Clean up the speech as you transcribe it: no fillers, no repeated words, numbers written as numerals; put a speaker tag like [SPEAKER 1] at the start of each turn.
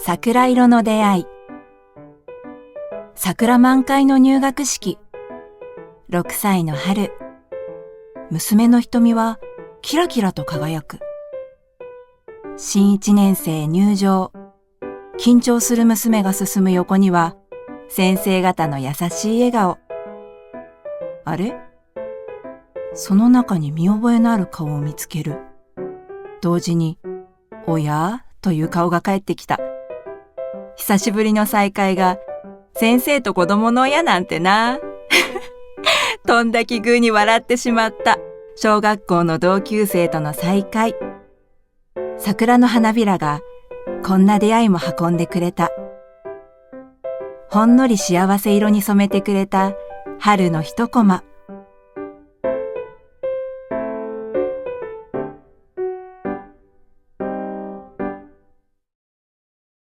[SPEAKER 1] 桜色の出会い。桜満開の入学式。6歳の春。娘の瞳はキラキラと輝く。新1年生入場。緊張する娘が進む横には、先生方の優しい笑顔。あれ？その中に見覚えのある顔を見つける。同時に、おや？という顔が返ってきた。久しぶりの再会が、先生と子供の親なんてな。とんだ奇遇に笑ってしまった。小学校の同級生との再会。桜の花びらが、こんな出会いも運んでくれた。ほんのり幸せ色に染めてくれた春の一コマ。